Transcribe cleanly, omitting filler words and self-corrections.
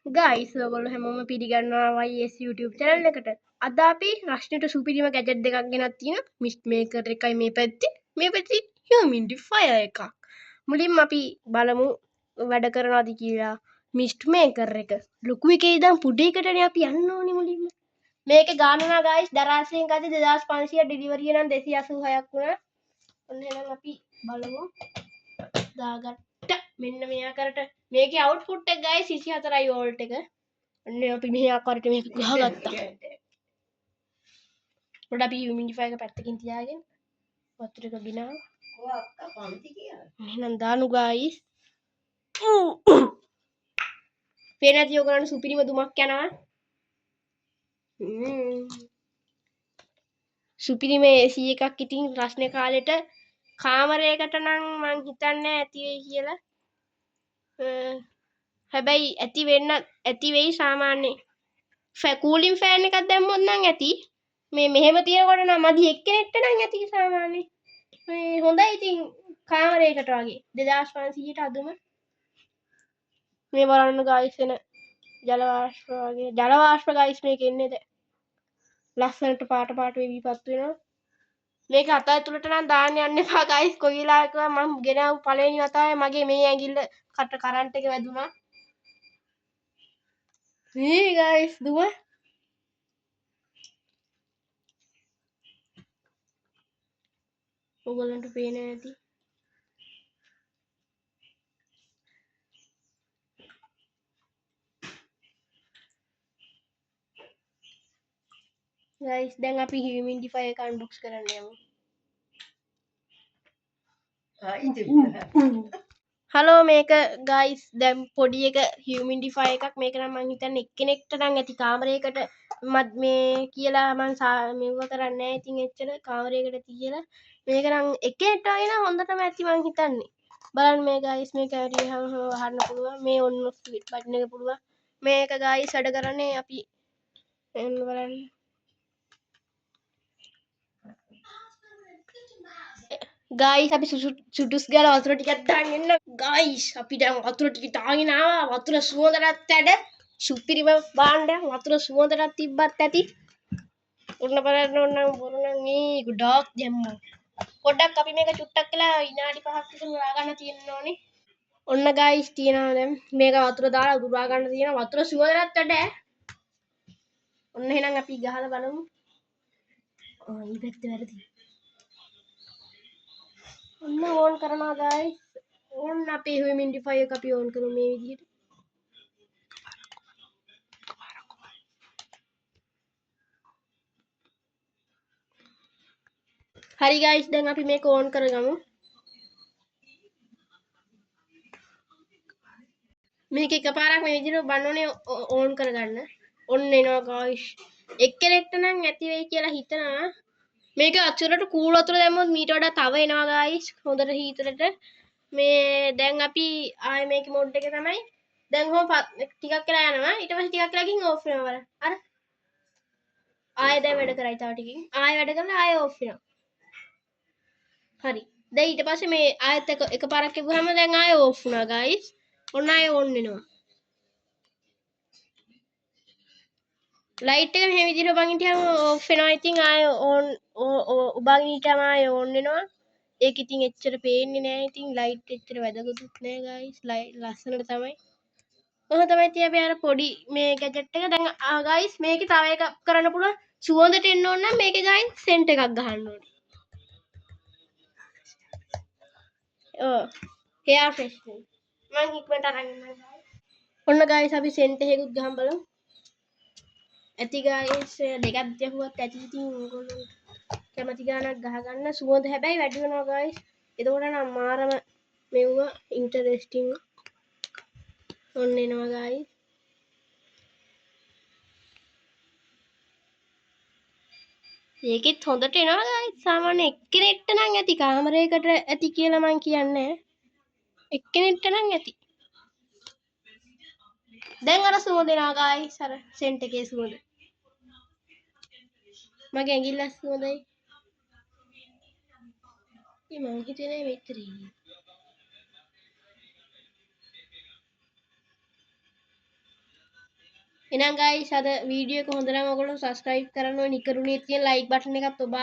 Guys ඔයගොල්ලෝ හැමෝම පිළිගන්නවා YS YouTube channel එකට. අද අපි රශ්මිට සුපිරිම ගැජට් දෙකක් ගෙනත් තියෙනවා. මිස්ට් මේකර් එකයි මේ පැත්තේ. මේ පැත්තේ හියුමිඩිෆයර් එකක්. මුලින්ම අපි බලමු වැඩ කරනවාද කියලා. මිස්ට් මේකර් එක. ලොකු එකේ ඉඳන් පොඩි එකටනේ අපි යන්න ඕනේ මුලින්ම. මේකේ ගානවා ගයිස් දරාසයෙන් ගත්තේ 2500 ඩෙලිවරි එක නම් 286ක් වුණා. ඔන්න එහෙනම් අපි බලමු. දාගත්ත මෙන්න මේ ආකාරයට මේකේ අවුට්පුට් එක ගයිස් 24යි වෝල්ට් එක. අන්න අපි මේ ආකාරයට මේක ගහගත්තා. පොඩ්ඩක් අපි හියුමිඩිෆයර් එක පැත්තකින් තියාගෙන වතුර එක ගිනාවා. ඔය අක්කා පන්ති කියලා. එහෙනම් දානු ගයිස්. පේන ඇති ඔයගලන්ට සුපිරිම දුමක් යනවා. සුපිරිම AC එකක් ඉතින් රස්නේ කාලෙට කාමරයකට නම් මං හිතන්නේ ඇති වෙයි කියලා. හැබැයි ඇති වෙයි සාමාන්‍යයෙන්. කූලින් ෆෑන් එකක් දැම්මොත් නම් ඇති. මේ මෙහෙම තියනකොට නම් මදි එක්කෙනෙක්ට නම් ඇති සාමාන්‍යයෙන්. මේ හොඳයි ඉතින් කාමරයකට වගේ 2500ට අදුම. මේ බලන්න ගයිස් එන ජල වාෂ්ප වගේ ජල වාෂ්ප ගයිස් මේක එන්නේද ලස්සනට පාට වෙවිපත් වෙනවා. මේක අත ඇතුළට නම් දාන්න යන්න එපා ගයිස්. කොයි වෙලාවක මම ගෙනාවු පළවෙනි වතාවේ මගේ මේ ඇඟිල්ල කරන්ට් එක වැදුනා. මේ ගයිස් දුව ඔයගොල්ලන්ට පේන්නේ නැති. ගයිස් දැන් අපි හියුමිඩිෆයර් එක අන්බොක්ස් කරන්න යමු. හලෝ මේක ගයිස් දැන් පොඩි එක හියුමිඩිෆයර් එකක්. මේක නම් මං හිතන්නේ එක්කෙනෙක්ට නම් ඇති කාමරයකට මේ කියලා මං මෙව කරන්නේ නැහැ. ඉතින් එච්චර කාමරයකට ඇති කියලා මේක නම් එක්කෙනෙක්ට වගේ නම් හොඳටම ඇති මං හිතන්නේ. බලන්න මේ ගයිස් මේක හරියටම වහන්න පුළුවන්. මේ ඔන් ඔෆ් බටන් එක පුළුවන්. මේක ගයිස් වැඩ කරන්නේ අපි එන්න බලන්න. ගයිස් අපි සුටුස් ගාලා වතුර ටිකක් දාගෙන එන්න. ගයිස් අපි දැන් වතුර ටික දාගෙන ආවා. වතුර සුවඳටත් වැඩ සුපිරිම භාණ්ඩයක්. වතුර සුවඳටත් තිබ්බත් ඇති. ඔන්න බලන්න ඕනම් බොරුනම් මේ ගොඩාක් දැම්මා. පොඩ්ඩක් අපි මේක චුට්ටක් කියලා විනාඩි 5ක් විතර උරා ගන්න තියෙන්න ඕනේ. ඔන්න ගයිස් තියනවා දැන් මේක වතුර දාලා උරා ගන්න තියෙනවා. වතුර සුවඳටත් වැඩ. ඔන්න එහෙනම් අපි ගහලා බලමු. මේ පැත්ත වැරදි. ඔන්න ඕන් කරනවා ගයිස්. ඕන්න අපේ හියුමිඩිෆයර් එක අපි ඕන් කරමු මේ විදිහට. හරි ගයිස් දැන් අපි මේක ඕන් කරගමු. මේක එකපාරක් මේ විදිහට බannෝනේ ඕන් කරගන්න. ඔන්න එනවා ගයිස්. එක්කෙනෙක්ට නම් ඇති වෙයි කියලා හිතනවා. මේක අචුරට කූල් වතුර දැම්මොත් මීට වඩා තව එනවා ගයිස්. හොඳට හීතරට. මේ දැන් අපි ආයේ මේකේ මොඩ් එක තමයි. දැන් කොහොම ටිකක් වෙලා යනවා. ඊට පස්සේ ටිකක් වෙලා ගිහින් ඕෆ් වෙනවා බලන්න. අර ආයෙ දැන් වැඩ කරයි තව ටිකකින්. ආයෙ වැඩ කරලා ආයෙ ඕෆ් වෙනවා. හරි. දැන් ඊට පස්සේ මේ ආයෙත් එකපාරක් එපුවාම දැන් ආයෙ ඕෆ් වුණා ගයිස්. ඔන්න ආයෙ ඕන් වෙනවා. ලයිට් එක මෙහෙම විදිහට ඔබන් හිටියම ඕෆ් වෙනවා. ඉතින් ආයෙ ඕන් ඔබන් හිටියම ආයෙ ඕන් වෙනවා. ඒක ඉතින් එච්චර පේන්නේ නැහැ. ඉතින් ලයිට් එච්චර වැදගත්ුත් නැහැ ගයිස්. ලස්සනට තමයි. ඔහොම තමයි ඉතින් අපි අර පොඩි මේ ගැජට් එක දැන් ගයිස් මේකේ තව එකක් කරන්න පුළුවන්. සුවඳට එන්න ඕන නම් මේකේ ගයිස් සෙන්ට් එකක් ගහන්න ඕනේ. ඔව්. Hair freshener. මම ඉක්මනට අරන් එන්නම් ගයිස්. ඔන්න ගයිස් අපි සෙන්ට් එකකුත් ගහන් බලමු. ඇති ගයිස් දෙකක් දැහුවත් ඇති ඉතින් ඕගොල්ලෝ කැමති ගානක් ගහගන්න. සුවඳ හැබැයි වැඩි වෙනවා ගයිස්. එතකොට නම් මාරම මෙව්ව ඉන්ටරෙස්ටිං. ඔන්න එනවා ගයිස්. ඒකෙත් හොඳට එනවා ගයිස්. සාමාන්‍ය එක්කෙනෙක්ට නම් ඇති කාමරයකට ඇති කියලා මං කියන්නේ. එක්කෙනෙක්ට නම් ඇති. දැන් අර සුවඳ එනවා ගයිස්. අර සෙන්ට් එකේ සුවඳ. මගේ ඇඟිල්ල සුවඳයි. මං හිතන්නේ මෙච්චර ඉන්නේ. එහෙනම් ගයිස් අද වීඩියෝ එක හොඳ නම් ඔයගොල්ලෝ subscribe කරන්න නිකරුණේ තියෙන like button එකත් ඔබා